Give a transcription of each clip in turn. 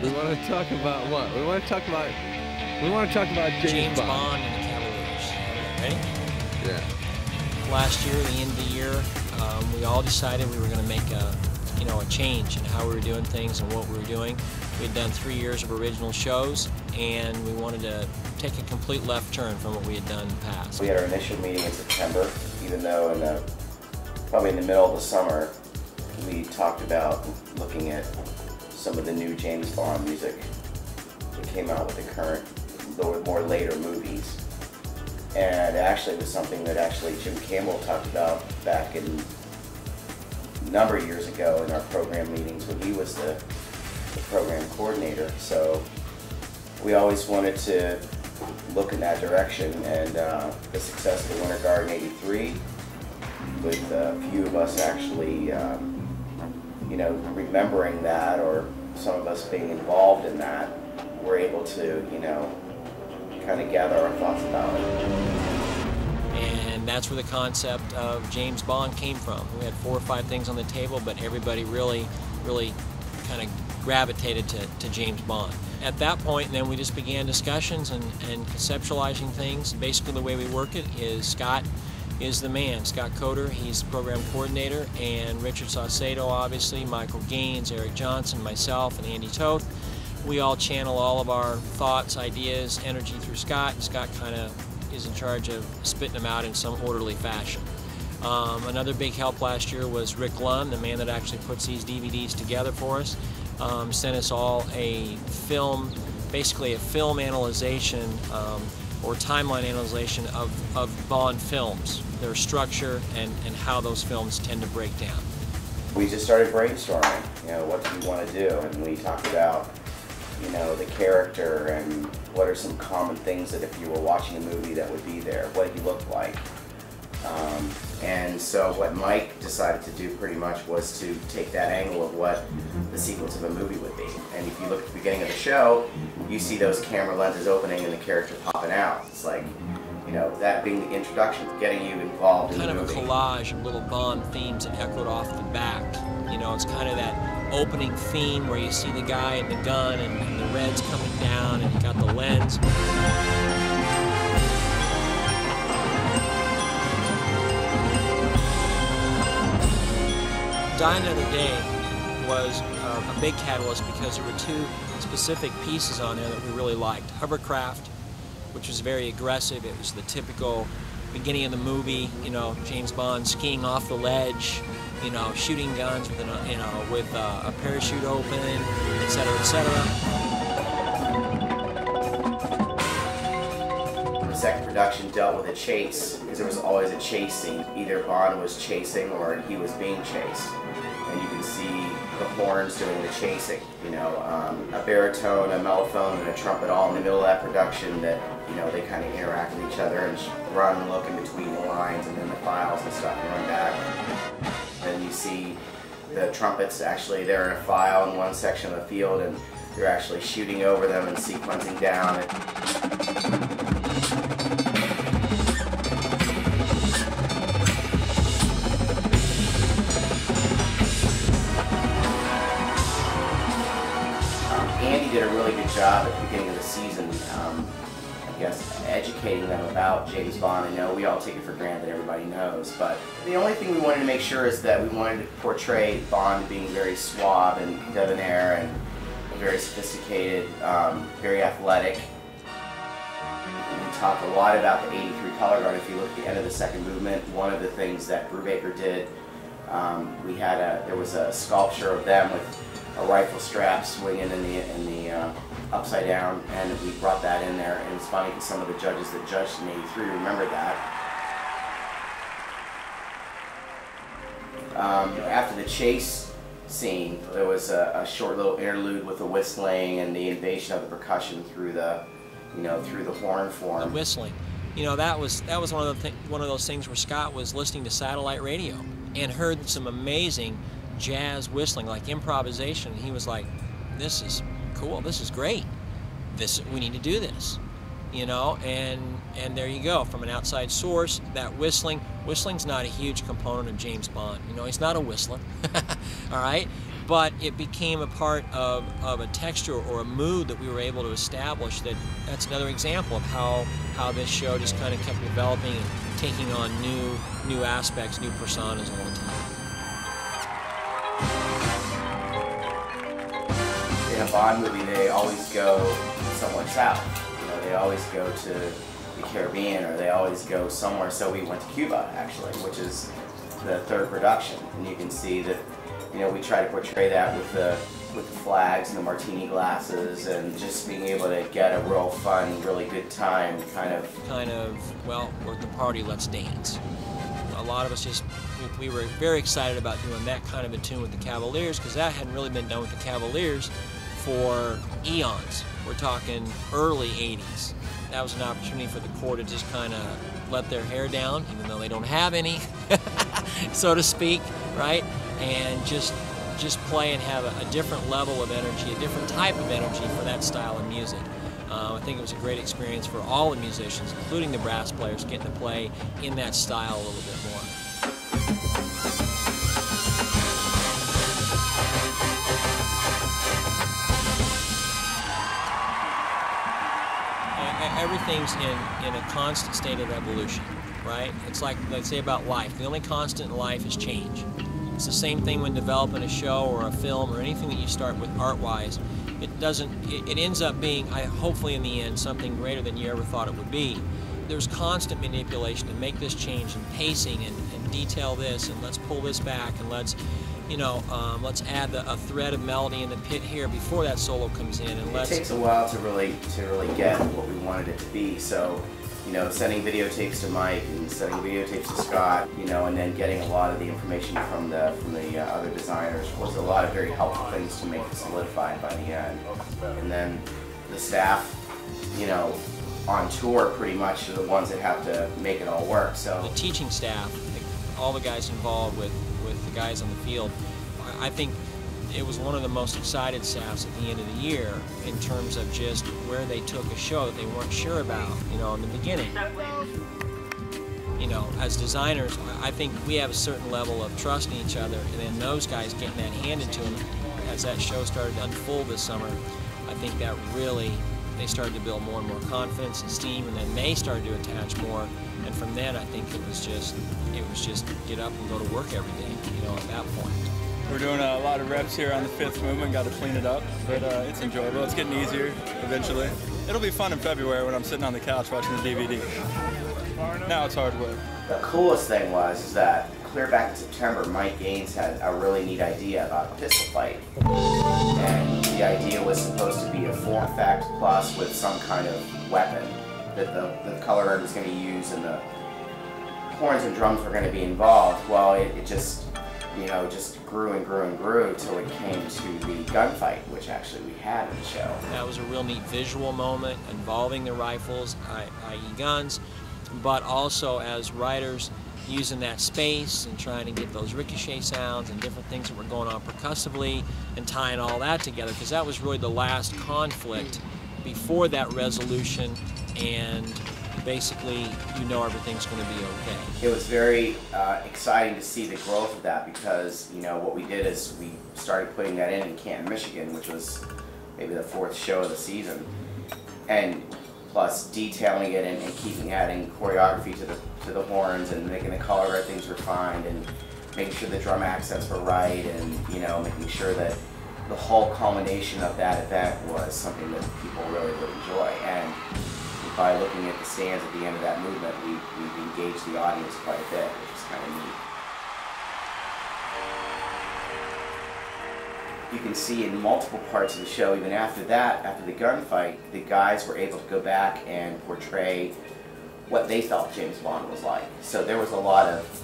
We want to talk about what? We want to talk about James Bond. Bond and the Cavaliers. Ready? Yeah. Last year, at the end of the year, we all decided we were going to make a change in how we were doing things and what we were doing. We had done 3 years of original shows, and we wanted to take a complete left turn from what we had done in the past. We had our initial meeting in September, even though probably in the middle of the summer, we talked about looking at some of the new James Bond music that came out with the current, more later movies. And actually it was something that Jim Campbell talked about back in a number of years ago in our program meetings when he was the program coordinator. So we always wanted to look in that direction, and the success of the Winter Garden '83, with a few of us actually remembering that, or some of us being involved in that, we're able to kind of gather our thoughts about it. And that's where the concept of James Bond came from. We had 4 or 5 things on the table, but everybody really kind of gravitated to James Bond. At that point, then we just began discussions and conceptualizing things. Basically, the way we work it is Scott is the man. Scott Coder, he's the program coordinator, and Richard Saucedo, obviously, Michael Gaines, Eric Johnson, myself, and Andy Toth. We all channel all of our thoughts, ideas, energy through Scott, and Scott kind of is in charge of spitting them out in some orderly fashion. Another big help last year was Rick Lund, the man that actually puts these DVDs together for us. Sent us all a film, basically a film analyzation or timeline analyzation of Bond films, their structure and how those films tend to break down. We just started brainstorming, what do we want to do, and we talked about the character and what are some common things that if you were watching a movie that would be there, what he looked like. And so what Mike decided to do pretty much was to take that angle of what the sequence of a movie would be. And if you look at the beginning of the show, you see those camera lenses opening and the character popping out. It's like, that being the introduction, getting you involved in the movie. Kind of a collage of little Bond themes that echoed off the back. It's kind of that opening theme where you see the guy and the gun and the red's coming down and you got the lens. Die Another Day was a big catalyst because there were 2 specific pieces on there that we really liked. Hovercraft, which was very aggressive. It was the typical beginning of the movie, James Bond skiing off the ledge, shooting guns with a parachute open, etc., etc. The second production dealt with a chase, because there was always a chase scene. Either Bond was chasing or he was being chased. And you can see the horns doing the chasing, a baritone, a mellophone, and a trumpet all in the middle of that production that, they kind of interact with each other and run and look in between the lines and then the files and stuff and run back. Then you see the trumpets actually, they're in a file in one section of the field and they're actually shooting over them and sequencing down. Andy did a really good job at the beginning of the season, educating them about James Bond. I know we all take it for granted that everybody knows, but the only thing we wanted to make sure is that we wanted to portray Bond being very suave and debonair and very sophisticated, very athletic. We talked a lot about the '83 color guard. If you look at the end of the second movement, one of the things that Brubaker did, there was a sculpture of them with a rifle strap swinging in the upside down, and we brought that in there. And it's funny because some of the judges that judged in '83 remember that. After the chase scene, there was a short little interlude with the whistling and the invasion of the percussion through the horn form. The whistling, that was one of those things where Scott was listening to satellite radio and heard some amazing jazz whistling, like improvisation, and he was like, "This is cool. This is great. We need to do this." And there you go. From an outside source, that whistling. Whistling's not a huge component of James Bond. He's not a whistler. All right? but it became a part of a texture or a mood that we were able to establish. That's another example of how this show just kind of kept developing and taking on new aspects, new personas all the time. In a Bond movie, they always go somewhere south. You know, they always go to the Caribbean, or they always go somewhere. So we went to Cuba, actually, which is the third production, and you can see that, you know, we try to portray that with the flags and the martini glasses, and just being able to get a real fun, really good time, kind of. Well, we're at the party, let's dance. A lot of us we were very excited about doing that kind of a tune with the Cavaliers, because that hadn't really been done with the Cavaliers for eons. We're talking early 80s. That was an opportunity for the Corps to just kind of let their hair down, even though they don't have any, so to speak, right? And just play and have a different level of energy, a different type of energy for that style of music. I think it was a great experience for all the musicians, including the brass players, getting to play in that style a little bit more. Everything's in a constant state of evolution, right? It's like they say about life. The only constant in life is change. It's the same thing when developing a show or a film or anything that you start with art-wise. It ends up being, hopefully in the end, something greater than you ever thought it would be. There's constant manipulation to make this change, and pacing, and detail this, and let's pull this back, and let's add a thread of melody in the pit here before that solo comes in. And it takes a while to really get what we wanted it to be. So, you know, sending videotapes to Mike and sending videotapes to Scott, you know, and then getting a lot of the information from the other designers was a lot of very helpful things to make it solidified by the end. And then the staff, you know, on tour pretty much are the ones that have to make it all work. So the teaching staff, all the guys involved with the guys on the field, I think it was one of the most excited staffs at the end of the year in terms of just where they took a show that they weren't sure about, you know, in the beginning. You know, as designers, I think we have a certain level of trust in each other, and then those guys getting that handed to them as that show started to unfold this summer, I think that really, they started to build more and more confidence and steam, and then they started to attach more, and from then I think it was just get up and go to work every day, you know, at that point. We're doing a lot of reps here on the fifth movement, got to clean it up, but it's enjoyable. It's getting easier eventually. It'll be fun in February when I'm sitting on the couch watching the DVD. Now it's hard work. The coolest thing is that clear back in September, Mike Gaines had a really neat idea about a pistol fight. And the idea was supposed to be a form effect plus with some kind of weapon that the color guard was going to use, and the horns and drums were going to be involved. Well, it just, you know, just grew and grew and grew till it came to the gunfight, which actually we had in the show. That was a real neat visual moment involving the rifles, i.e. guns, but also as writers using that space and trying to get those ricochet sounds and different things that were going on percussively and tying all that together, because that was really the last conflict before that resolution, and basically you know everything's going to be okay. It was very exciting to see the growth of that, because, you know, what we did is we started putting that in Canton, Michigan, which was maybe the fourth show of the season, and plus detailing it and adding choreography to the horns and making the color guard things refined and making sure the drum accents were right, and, you know, making sure that the whole culmination of that event was something that people really would enjoy. And by looking at the stands at the end of that movement, we engaged the audience quite a bit, which is kind of neat. You can see in multiple parts of the show, even after that, after the gunfight, the guys were able to go back and portray what they felt James Bond was like. So there was a lot of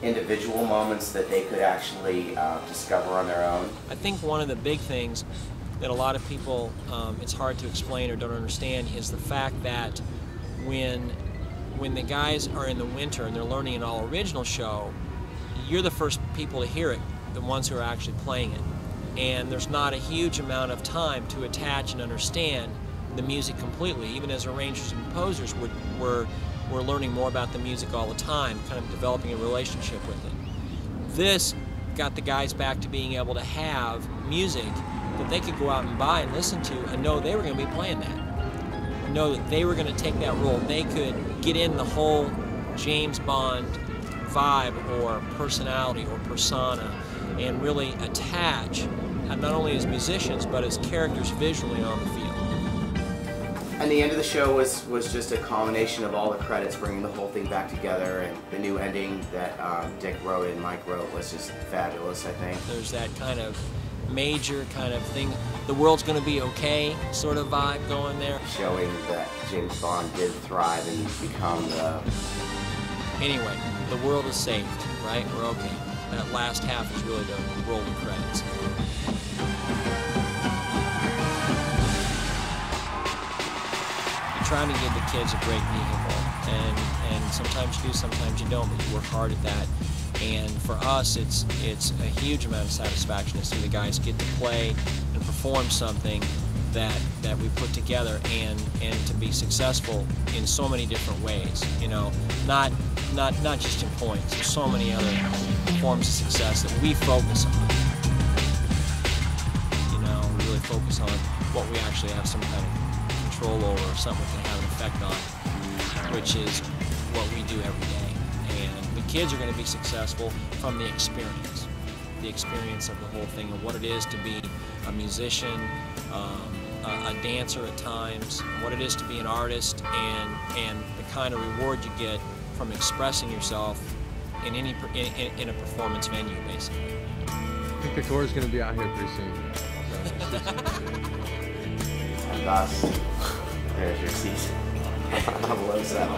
individual moments that they could actually discover on their own. I think one of the big things that a lot of people, it's hard to explain or don't understand, is the fact that when the guys are in the winter and they're learning an all-original show, you're the first people to hear it, the ones who are actually playing it. And there's not a huge amount of time to attach and understand the music completely. Even as arrangers and composers, we're learning more about the music all the time, kind of developing a relationship with it. This got the guys back to being able to have music that they could go out and buy and listen to and know they were going to be playing that. Know that they were going to take that role. They could get in the whole James Bond vibe or personality or persona and really attach, not only as musicians, but as characters visually on the field. And the end of the show was just a culmination of all the credits, bringing the whole thing back together, and the new ending that Dick wrote and Mike wrote was just fabulous, I think. There's that kind of major kind of thing, the world's going to be okay sort of vibe going there. Showing that James Bond did thrive and become the... Anyway, the world is saved, right? We're okay. That last half is really the roll of credits. You're trying to give the kids a great vehicle, and sometimes you do, sometimes you don't, but you work hard at that. And for us, it's a huge amount of satisfaction to see the guys get to play and perform something that we put together, and to be successful in so many different ways. You know, not just in points. There's so many other forms of success that we focus on. You know, we really focus on what we actually have some kind of control over, or something we can have an effect on, which is what we do every day. And the kids are going to be successful from the experience of the whole thing, and what it is to be a musician, a dancer at times, what it is to be an artist, and the kind of reward you get from expressing yourself in a performance venue, basically. I think the tour is going to be out here pretty soon. And thus, there's your season. Below 7.